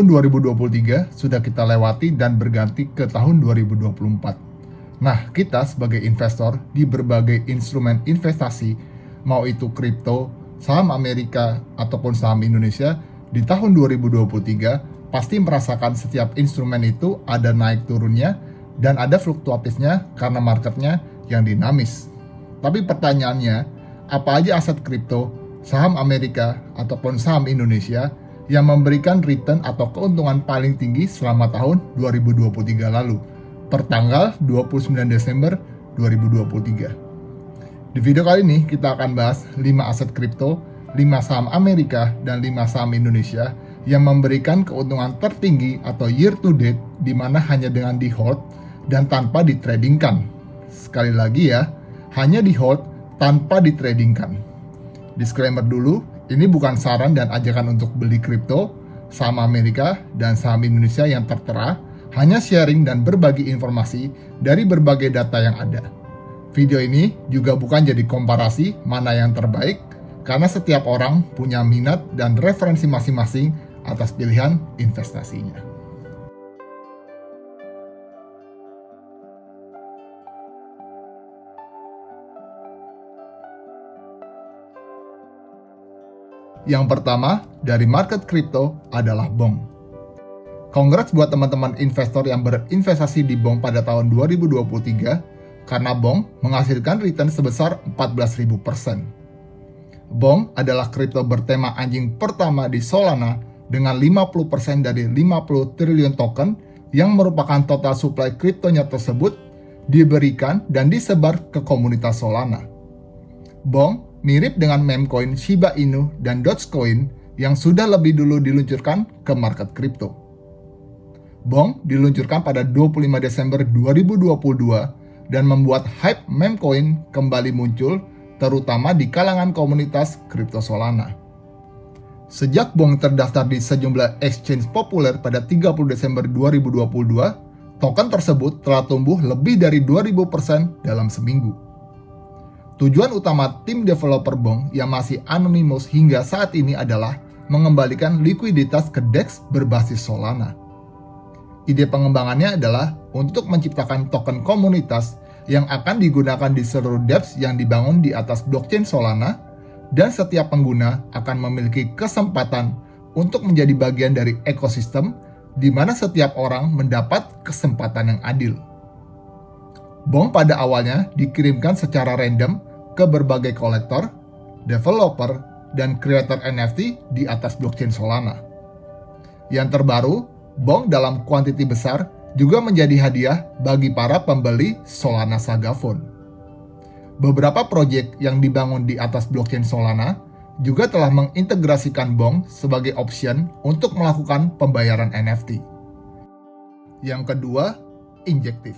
Tahun 2023 sudah kita lewati dan berganti ke tahun 2024. Nah, kita sebagai investor di berbagai instrumen investasi, mau itu kripto, saham Amerika, ataupun saham Indonesia, di tahun 2023 pasti merasakan setiap instrumen itu ada naik turunnya dan ada fluktuatifnya karena marketnya yang dinamis. Tapi pertanyaannya, apa aja aset kripto, saham Amerika, ataupun saham Indonesia yang memberikan return atau keuntungan paling tinggi selama tahun 2023 lalu, per tanggal 29 Desember 2023. Di video kali ini kita akan bahas 5 aset kripto, 5 saham Amerika, dan 5 saham Indonesia yang memberikan keuntungan tertinggi atau year to date di mana hanya dengan di hold dan tanpa ditradingkan. Sekali lagi ya, hanya di hold tanpa ditradingkan. Disclaimer dulu, ini bukan saran dan ajakan untuk beli kripto, saham Amerika, dan saham Indonesia yang tertera, hanya sharing dan berbagi informasi dari berbagai data yang ada. Video ini juga bukan jadi komparasi mana yang terbaik, karena setiap orang punya minat dan referensi masing-masing atas pilihan investasinya. Yang pertama, dari market kripto adalah BONG. Congrats buat teman-teman investor yang berinvestasi di BONG pada tahun 2023, karena BONG menghasilkan return sebesar 14.000%. BONG adalah kripto bertema anjing pertama di Solana dengan 50% dari 50 triliun token yang merupakan total supply kriptonya tersebut diberikan dan disebar ke komunitas Solana. BONG mirip dengan meme coin Shiba Inu dan Dogecoin yang sudah lebih dulu diluncurkan ke market kripto. BONG diluncurkan pada 25 Desember 2022 dan membuat hype meme coin kembali muncul terutama di kalangan komunitas kripto Solana. Sejak BONG terdaftar di sejumlah exchange populer pada 30 Desember 2022, token tersebut telah tumbuh lebih dari 2000% dalam seminggu. Tujuan utama tim developer BONG yang masih anonymous hingga saat ini adalah mengembalikan likuiditas ke DEX berbasis Solana. Ide pengembangannya adalah untuk menciptakan token komunitas yang akan digunakan di seluruh dApps yang dibangun di atas blockchain Solana, dan setiap pengguna akan memiliki kesempatan untuk menjadi bagian dari ekosistem di mana setiap orang mendapat kesempatan yang adil. BONG pada awalnya dikirimkan secara random ke berbagai kolektor, developer, dan creator NFT di atas blockchain Solana. Yang terbaru, BONG dalam kuantiti besar juga menjadi hadiah bagi para pembeli Solana Saga Phone. Beberapa proyek yang dibangun di atas blockchain Solana juga telah mengintegrasikan BONG sebagai option untuk melakukan pembayaran NFT. Yang kedua, injektif.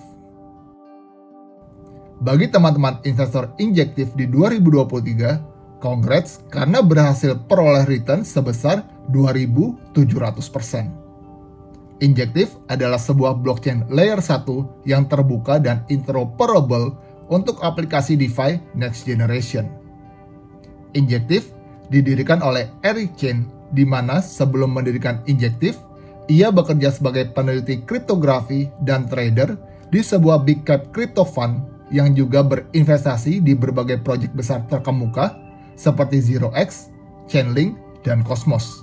Bagi teman-teman investor injektif di 2023, congrats karena berhasil peroleh return sebesar 2.700%. Injektif adalah sebuah blockchain layer 1 yang terbuka dan interoperable untuk aplikasi DeFi next generation. Injektif didirikan oleh Eric Chen, di mana sebelum mendirikan Injektif, ia bekerja sebagai peneliti kriptografi dan trader di sebuah big cap crypto fund yang juga berinvestasi di berbagai proyek besar terkemuka seperti ZeroX, Chainlink, dan Cosmos.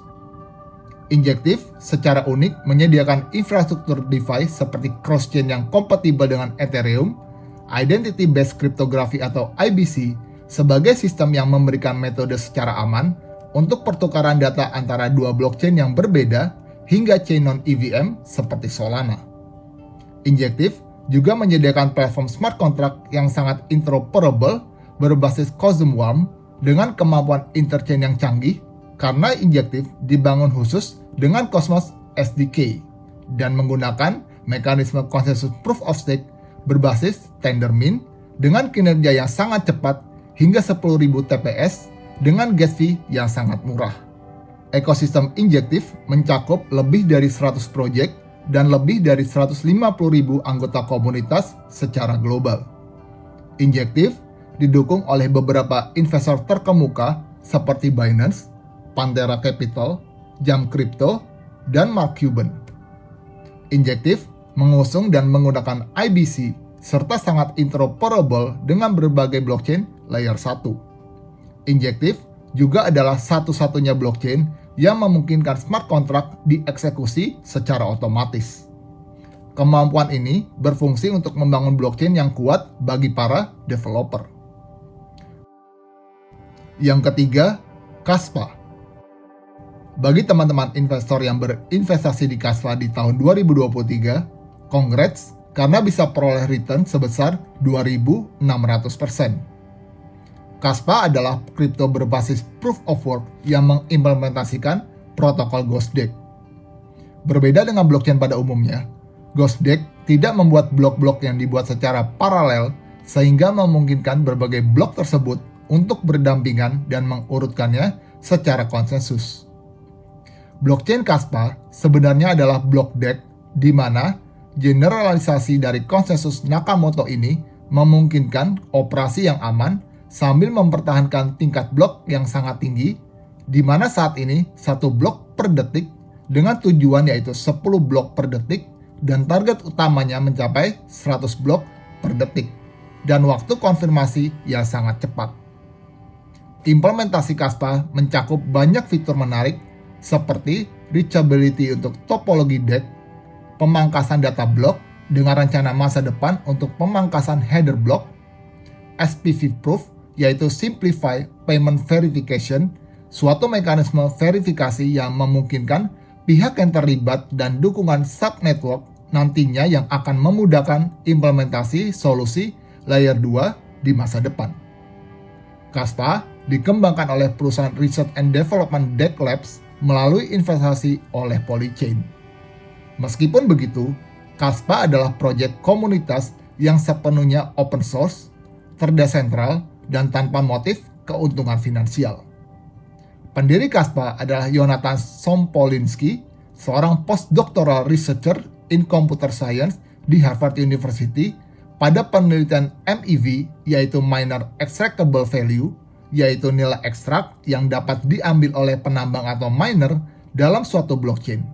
Injektif secara unik menyediakan infrastruktur DeFi seperti cross-chain yang kompatibel dengan Ethereum, Identity Based Cryptography atau IBC, sebagai sistem yang memberikan metode secara aman untuk pertukaran data antara dua blockchain yang berbeda hingga chain non-EVM seperti Solana. Injektif juga menyediakan platform smart contract yang sangat interoperable berbasis Cosm WAM dengan kemampuan interchain yang canggih, karena Injektif dibangun khusus dengan Cosmos SDK dan menggunakan mekanisme konsensus proof of stake berbasis Tendermint dengan kinerja yang sangat cepat hingga 10.000 TPS dengan gas fee yang sangat murah. Ekosistem Injektif mencakup lebih dari 100 proyek dan lebih dari 150.000 anggota komunitas secara global. Injektif didukung oleh beberapa investor terkemuka seperti Binance, Pantera Capital, Jump Crypto, dan Mark Cuban. Injective mengusung dan menggunakan IBC serta sangat interoperable dengan berbagai blockchain layer 1. Injective juga adalah satu-satunya blockchain yang memungkinkan smart contract dieksekusi secara otomatis. Kemampuan ini berfungsi untuk membangun blockchain yang kuat bagi para developer. Yang ketiga, Kaspa. Bagi teman-teman investor yang berinvestasi di Kaspa di tahun 2023, congrats karena bisa peroleh return sebesar 2.600%. Kaspa adalah kripto berbasis Proof of Work yang mengimplementasikan protokol GhostDEX. Berbeda dengan blockchain pada umumnya, GhostDEX tidak membuat blok-blok yang dibuat secara paralel sehingga memungkinkan berbagai blok tersebut untuk berdampingan dan mengurutkannya secara konsensus. Blockchain Kaspa sebenarnya adalah blok DEX di mana generalisasi dari konsensus Nakamoto ini memungkinkan operasi yang aman sambil mempertahankan tingkat blok yang sangat tinggi, di mana saat ini 1 blok per detik dengan tujuan yaitu 10 blok per detik dan target utamanya mencapai 100 blok per detik dan waktu konfirmasi yang sangat cepat. Implementasi Kaspa mencakup banyak fitur menarik seperti reachability untuk topologi DEX, pemangkasan data blok dengan rencana masa depan untuk pemangkasan header block, SPV proof yaitu Simplify Payment Verification, suatu mekanisme verifikasi yang memungkinkan pihak yang terlibat dan dukungan subnetwork nantinya yang akan memudahkan implementasi solusi layer 2 di masa depan. Kaspa dikembangkan oleh perusahaan Research and Development DEX Labs melalui investasi oleh Polychain. Meskipun begitu, Kaspa adalah proyek komunitas yang sepenuhnya open source, terdesentral, dan tanpa motif keuntungan finansial. Pendiri Kaspa adalah Jonathan Sompolinski, seorang postdoctoral researcher in computer science di Harvard University pada penelitian MEV, yaitu Miner Extractable Value, yaitu nilai ekstrak yang dapat diambil oleh penambang atau miner dalam suatu blockchain.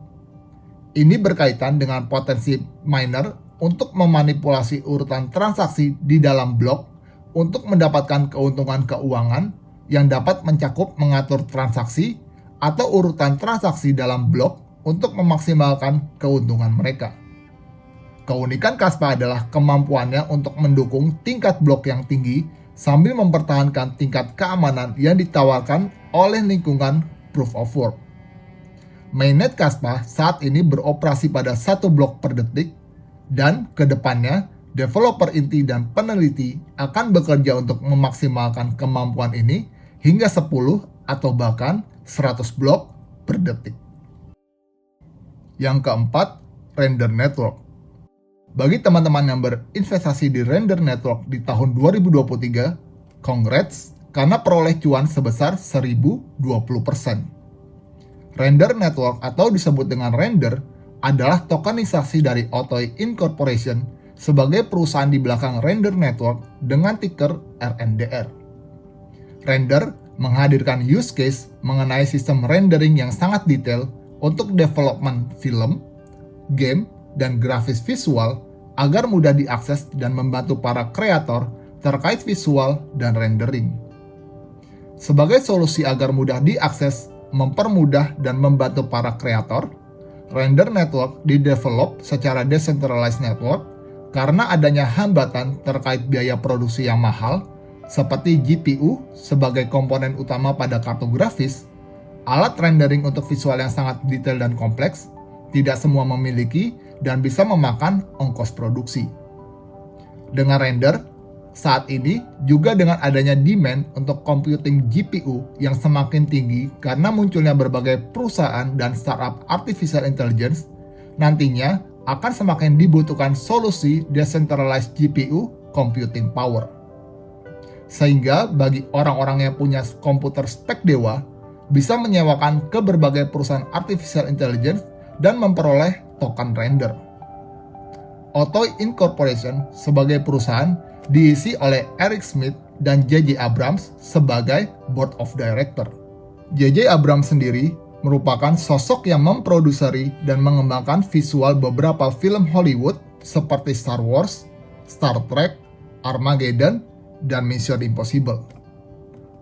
Ini berkaitan dengan potensi miner untuk memanipulasi urutan transaksi di dalam blok untuk mendapatkan keuntungan keuangan yang dapat mencakup mengatur transaksi atau urutan transaksi dalam blok untuk memaksimalkan keuntungan mereka. Keunikan Kaspa adalah kemampuannya untuk mendukung tingkat blok yang tinggi sambil mempertahankan tingkat keamanan yang ditawarkan oleh lingkungan Proof of Work. Mainnet Kaspa saat ini beroperasi pada 1 blok per detik, dan ke depannya developer inti dan peneliti akan bekerja untuk memaksimalkan kemampuan ini hingga 10 atau bahkan 100 blok per detik. Yang keempat, Render Network. Bagi teman-teman yang berinvestasi di Render Network di tahun 2023, congrats karena peroleh cuan sebesar 1020%. Render Network atau disebut dengan Render adalah tokenisasi dari Otoy Incorporation sebagai perusahaan di belakang Render Network dengan ticker RNDR. Render menghadirkan use case mengenai sistem rendering yang sangat detail untuk development film, game, dan grafis visual agar mudah diakses dan membantu para kreator terkait visual dan rendering. Sebagai solusi agar mudah diakses, mempermudah, dan membantu para kreator, Render Network didevelop secara decentralized network karena adanya hambatan terkait biaya produksi yang mahal, seperti GPU sebagai komponen utama pada kartu grafis, alat rendering untuk visual yang sangat detail dan kompleks, tidak semua memiliki dan bisa memakan ongkos produksi. Dengan Render, saat ini juga dengan adanya demand untuk computing GPU yang semakin tinggi karena munculnya berbagai perusahaan dan startup artificial intelligence, nantinya akan semakin dibutuhkan solusi decentralized GPU computing power. Sehingga bagi orang-orang yang punya komputer spek dewa, bisa menyewakan ke berbagai perusahaan artificial intelligence dan memperoleh token render. Otoy Incorporation sebagai perusahaan diisi oleh Eric Schmidt dan J.J. Abrams sebagai Board of Director. J.J. Abrams sendiri merupakan sosok yang memproduseri dan mengembangkan visual beberapa film Hollywood seperti Star Wars, Star Trek, Armageddon, dan Mission Impossible.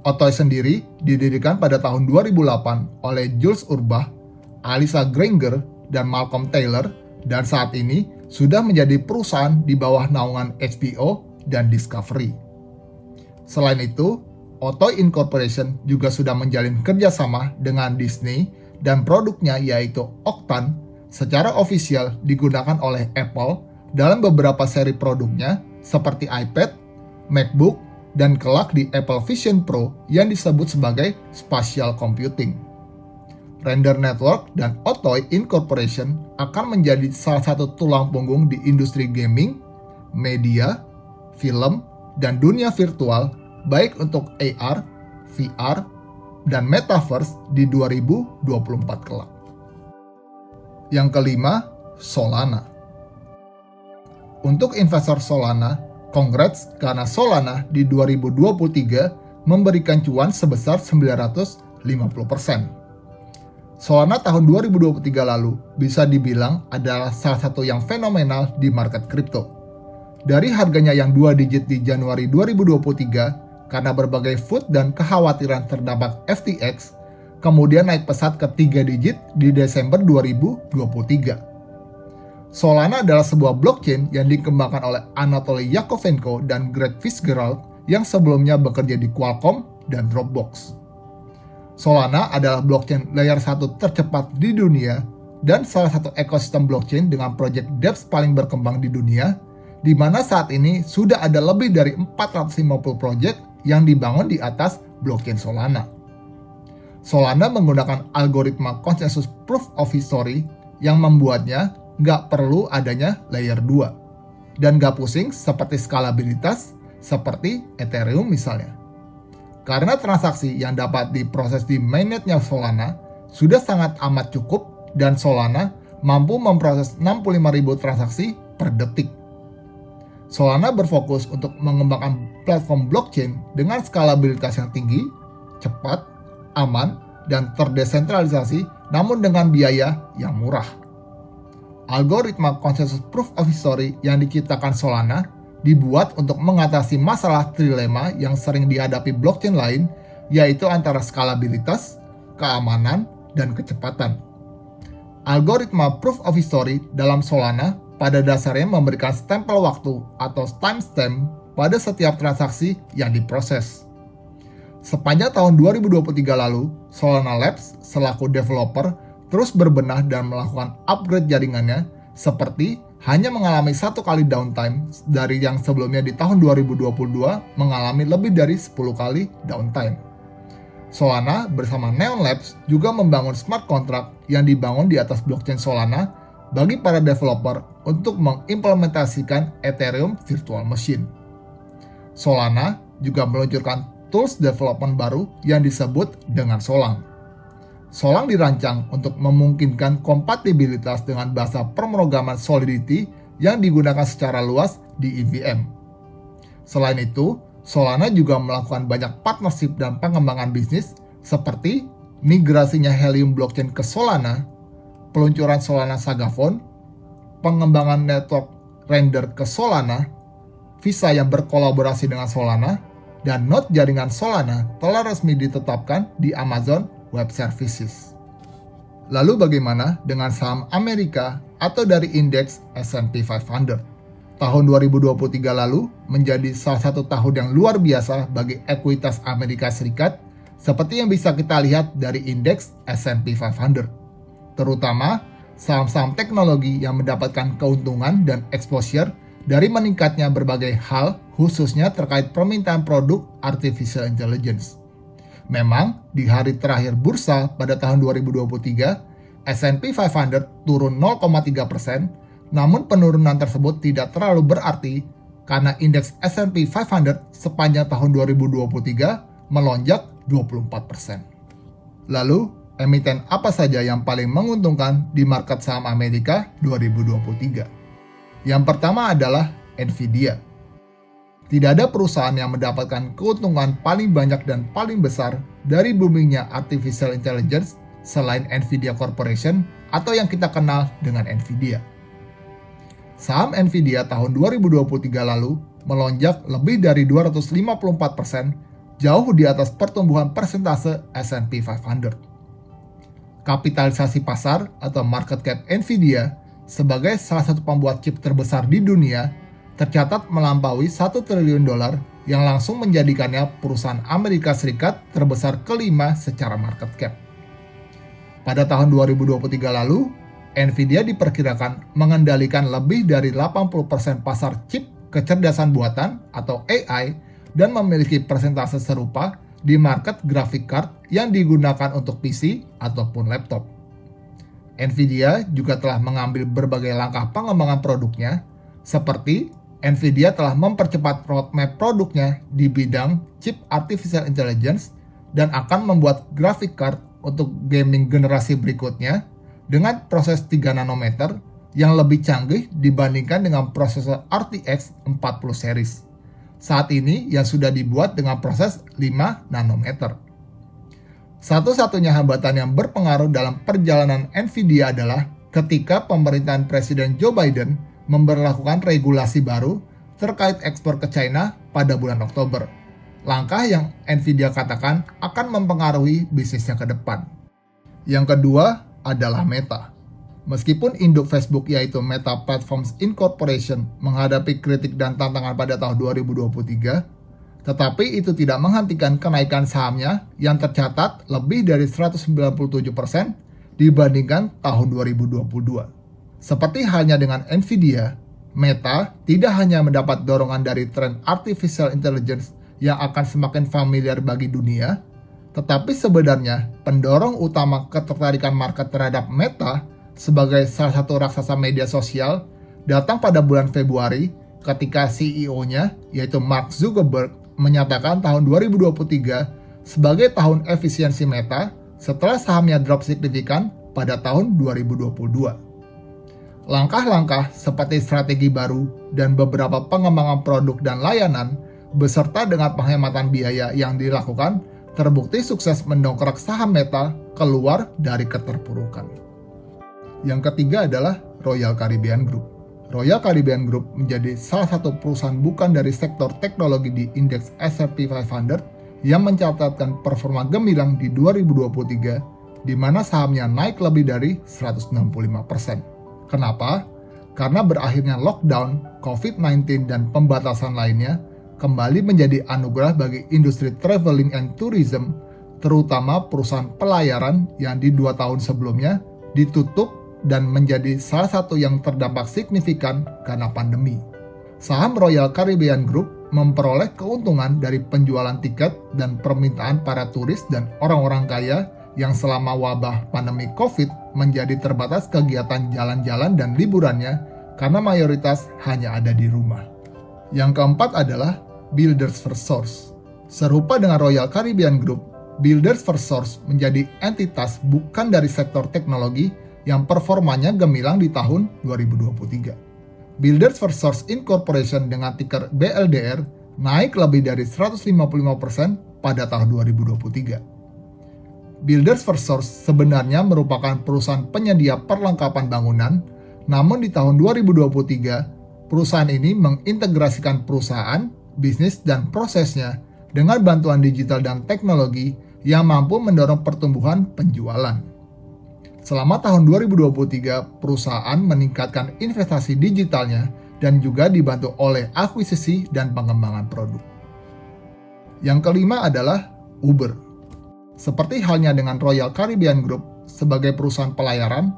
Otoy sendiri didirikan pada tahun 2008 oleh Jules Urbach, Alyssa Granger, dan Malcolm Taylor, dan saat ini sudah menjadi perusahaan di bawah naungan HBO dan Discovery. Selain itu, Otoy Incorporation juga sudah menjalin kerjasama dengan Disney dan produknya yaitu Octan secara ofisial digunakan oleh Apple dalam beberapa seri produknya seperti iPad, MacBook, dan kelak di Apple Vision Pro yang disebut sebagai spatial computing. Render Network dan Otoy Incorporation akan menjadi salah satu tulang punggung di industri gaming, media, film, dan dunia virtual baik untuk AR, VR, dan Metaverse di 2024 kelak. Yang kelima, Solana. Untuk investor Solana, congrats karena Solana di 2023 memberikan cuan sebesar 950%. Solana tahun 2023 lalu bisa dibilang adalah salah satu yang fenomenal di market kripto. Dari harganya yang 2 digit di Januari 2023 karena berbagai FUD dan kekhawatiran terdampak FTX, kemudian naik pesat ke 3 digit di Desember 2023. Solana adalah sebuah blockchain yang dikembangkan oleh Anatoly Yakovenko dan Greg Fitzgerald yang sebelumnya bekerja di Qualcomm dan Dropbox. Solana adalah blockchain layer 1 tercepat di dunia dan salah satu ekosistem blockchain dengan project dApps paling berkembang di dunia, di mana saat ini sudah ada lebih dari 450 project yang dibangun di atas blockchain Solana. Solana menggunakan algoritma konsensus proof of history yang membuatnya nggak perlu adanya layer 2 dan nggak pusing seperti skalabilitas seperti Ethereum misalnya. Karena transaksi yang dapat diproses di mainnetnya Solana sudah sangat amat cukup dan Solana mampu memproses 65.000 transaksi per detik. Solana berfokus untuk mengembangkan platform blockchain dengan skalabilitas yang tinggi, cepat, aman, dan terdesentralisasi namun dengan biaya yang murah. Algoritma konsensus proof of history yang diciptakan Solana dibuat untuk mengatasi masalah trilema yang sering dihadapi blockchain lain, yaitu antara skalabilitas, keamanan, dan kecepatan. Algoritma proof of history dalam Solana pada dasarnya memberikan stempel waktu atau timestamp pada setiap transaksi yang diproses. Sepanjang tahun 2023 lalu, Solana Labs selaku developer terus berbenah dan melakukan upgrade jaringannya seperti hanya mengalami 1 kali downtime dari yang sebelumnya di tahun 2022 mengalami lebih dari 10 kali downtime. Solana bersama Neon Labs juga membangun smart contract yang dibangun di atas blockchain Solana bagi para developer untuk mengimplementasikan Ethereum Virtual Machine. Solana juga meluncurkan tools development baru yang disebut dengan Solang. Solang dirancang untuk memungkinkan kompatibilitas dengan bahasa pemrograman Solidity yang digunakan secara luas di EVM. Selain itu, Solana juga melakukan banyak partnership dan pengembangan bisnis seperti migrasinya Helium blockchain ke Solana, peluncuran Solana Saga Phone, pengembangan network render ke Solana, Visa yang berkolaborasi dengan Solana, dan node jaringan Solana telah resmi ditetapkan di Amazon Web Services. Lalu bagaimana dengan saham Amerika atau dari indeks S&P 500? Tahun 2023 lalu menjadi salah satu tahun yang luar biasa bagi ekuitas Amerika Serikat seperti yang bisa kita lihat dari indeks S&P 500. Terutama saham-saham teknologi yang mendapatkan keuntungan dan exposure dari meningkatnya berbagai hal khususnya terkait permintaan produk Artificial Intelligence. Memang di hari terakhir bursa pada tahun 2023, S&P 500 turun 0,3%, namun penurunan tersebut tidak terlalu berarti karena indeks S&P 500 sepanjang tahun 2023 melonjak 24%. Lalu, emiten apa saja yang paling menguntungkan di market saham Amerika 2023? Yang pertama adalah Nvidia. Tidak ada perusahaan yang mendapatkan keuntungan paling banyak dan paling besar dari boomingnya Artificial Intelligence selain Nvidia Corporation atau yang kita kenal dengan Nvidia. Saham Nvidia tahun 2023 lalu melonjak lebih dari 254%, jauh di atas pertumbuhan persentase S&P 500. Kapitalisasi pasar atau market cap Nvidia sebagai salah satu pembuat chip terbesar di dunia tercatat melampaui $1 triliun yang langsung menjadikannya perusahaan Amerika Serikat terbesar kelima secara market cap. Pada tahun 2023 lalu, Nvidia diperkirakan mengendalikan lebih dari 80% pasar chip kecerdasan buatan atau AI dan memiliki persentase serupa di market graphic card yang digunakan untuk PC ataupun laptop. Nvidia juga telah mengambil berbagai langkah pengembangan produknya, seperti Nvidia telah mempercepat roadmap produknya di bidang chip artificial intelligence dan akan membuat graphic card untuk gaming generasi berikutnya dengan proses 3 nanometer yang lebih canggih dibandingkan dengan prosesor RTX 40 series. Saat ini yang sudah dibuat dengan proses 5 nanometer. Satu-satunya hambatan yang berpengaruh dalam perjalanan Nvidia adalah ketika pemerintahan Presiden Joe Biden memberlakukan regulasi baru terkait ekspor ke China pada bulan Oktober. Langkah yang Nvidia katakan akan mempengaruhi bisnisnya ke depan. Yang kedua adalah Meta. Meskipun induk Facebook yaitu Meta Platforms Incorporation menghadapi kritik dan tantangan pada tahun 2023, tetapi itu tidak menghentikan kenaikan sahamnya yang tercatat lebih dari 197% dibandingkan tahun 2022. Seperti halnya dengan Nvidia, Meta tidak hanya mendapat dorongan dari tren artificial intelligence yang akan semakin familiar bagi dunia, tetapi sebenarnya pendorong utama ketertarikan market terhadap Meta sebagai salah satu raksasa media sosial datang pada bulan Februari ketika CEO-nya yaitu Mark Zuckerberg menyatakan tahun 2023 sebagai tahun efisiensi Meta setelah sahamnya drop signifikan pada tahun 2022. Langkah-langkah seperti strategi baru dan beberapa pengembangan produk dan layanan beserta dengan penghematan biaya yang dilakukan terbukti sukses mendongkrak saham Meta keluar dari keterpurukan. Yang ketiga adalah Royal Caribbean Group. Royal Caribbean Group menjadi salah satu perusahaan bukan dari sektor teknologi di indeks S&P 500 yang mencatatkan performa gemilang di 2023, di mana sahamnya naik lebih dari 165%. Kenapa? Karena berakhirnya lockdown, COVID-19, dan pembatasan lainnya kembali menjadi anugerah bagi industri traveling and tourism, terutama perusahaan pelayaran yang di 2 tahun sebelumnya ditutup dan menjadi salah satu yang terdampak signifikan karena pandemi. Saham Royal Caribbean Group memperoleh keuntungan dari penjualan tiket dan permintaan para turis dan orang-orang kaya yang selama wabah pandemi COVID menjadi terbatas kegiatan jalan-jalan dan liburannya karena mayoritas hanya ada di rumah. Yang keempat adalah Builders First Source. Serupa dengan Royal Caribbean Group, Builders First Source menjadi entitas bukan dari sektor teknologi yang performanya gemilang di tahun 2023. Builders First Source Incorporation dengan ticker BLDR naik lebih dari 155% pada tahun 2023. Builders First Source sebenarnya merupakan perusahaan penyedia perlengkapan bangunan, namun di tahun 2023, perusahaan ini mengintegrasikan perusahaan, bisnis, dan prosesnya dengan bantuan digital dan teknologi yang mampu mendorong pertumbuhan penjualan. Selama tahun 2023, perusahaan meningkatkan investasi digitalnya dan juga dibantu oleh akuisisi dan pengembangan produk. Yang kelima adalah Uber. Seperti halnya dengan Royal Caribbean Group sebagai perusahaan pelayaran,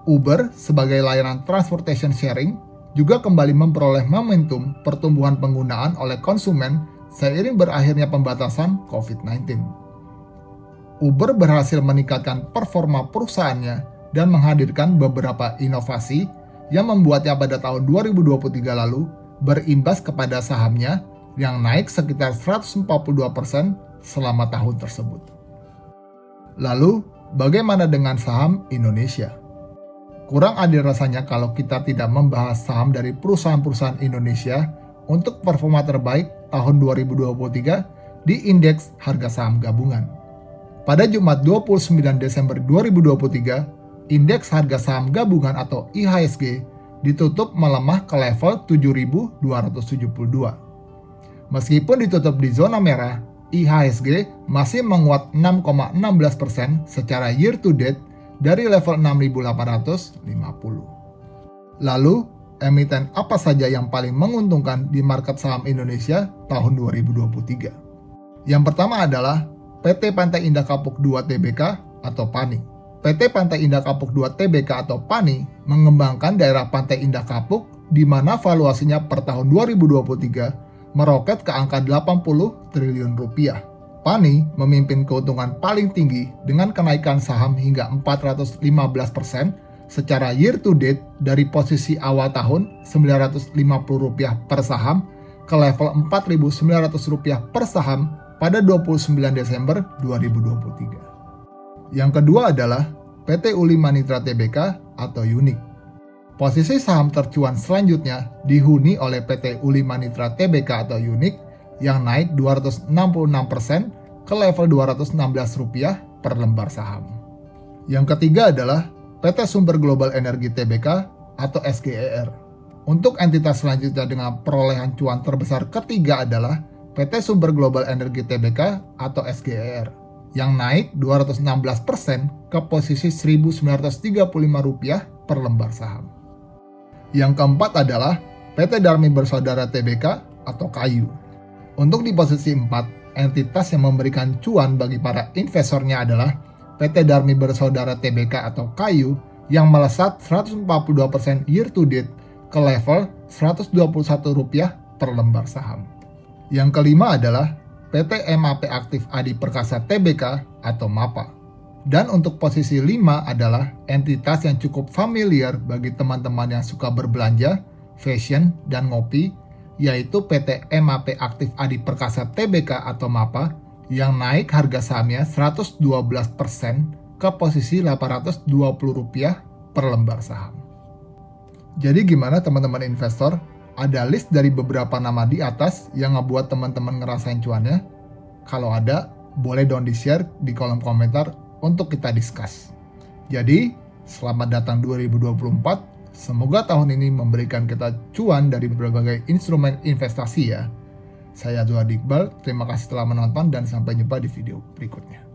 Uber sebagai layanan transportation sharing juga kembali memperoleh momentum pertumbuhan penggunaan oleh konsumen seiring berakhirnya pembatasan COVID-19. Uber berhasil meningkatkan performa perusahaannya dan menghadirkan beberapa inovasi yang membuatnya pada tahun 2023 lalu berimbas kepada sahamnya yang naik sekitar 142% selama tahun tersebut. Lalu, bagaimana dengan saham Indonesia? Kurang adil rasanya kalau kita tidak membahas saham dari perusahaan-perusahaan Indonesia untuk performa terbaik tahun 2023 di indeks harga saham gabungan. Pada Jumat 29 Desember 2023, indeks harga saham gabungan atau IHSG ditutup melemah ke level 7.272. Meskipun ditutup di zona merah, IHSG masih menguat 6,16% secara year to date dari level 6.850. Lalu, emiten apa saja yang paling menguntungkan di market saham Indonesia tahun 2023? Yang pertama adalah PT Pantai Indah Kapuk II Tbk atau PANI. PT Pantai Indah Kapuk II Tbk atau PANI mengembangkan daerah Pantai Indah Kapuk di mana valuasinya per tahun 2023 meroket ke angka 80 triliun rupiah. PANI memimpin keuntungan paling tinggi dengan kenaikan saham hingga 415% secara year to date dari posisi awal tahun Rp950 per saham ke level Rp4.900 per saham pada 29 Desember 2023. Yang kedua adalah PT Uli Manitra Tbk atau UNIK. Posisi saham tercuan selanjutnya dihuni oleh PT Uli Manitra Tbk atau UNIK yang naik 266% ke level Rp216 per lembar saham. Yang ketiga adalah PT Sumber Global Energi Tbk atau SGER. Untuk entitas selanjutnya dengan perolehan cuan terbesar ketiga adalah PT Sumber Global Energi Tbk atau SGER yang naik 216% ke posisi Rp1.935 per lembar saham. Yang keempat adalah PT Darmi Bersaudara Tbk atau Kayu. Untuk di posisi 4, entitas yang memberikan cuan bagi para investornya adalah PT Darmi Bersaudara Tbk atau Kayu yang melesat 142% year to date ke level Rp121 per lembar saham. Yang kelima adalah PT MAP Aktif Adi Perkasa Tbk atau MAPA. Dan untuk posisi 5 adalah entitas yang cukup familiar bagi teman-teman yang suka berbelanja, fashion, dan ngopi, yaitu PT MAP Aktif Adi Perkasa Tbk atau MAPA yang naik harga sahamnya 112% ke posisi Rp820 per lembar saham. Jadi gimana teman-teman investor? Ada list dari beberapa nama di atas yang ngebuat teman-teman ngerasain cuannya? Kalau ada, boleh dong di-share di kolom komentar untuk kita discuss. Jadi, selamat datang 2024. Semoga tahun ini memberikan kita cuan dari berbagai instrumen investasi ya. Saya Zuhadi Iqbal, terima kasih telah menonton dan sampai jumpa di video berikutnya.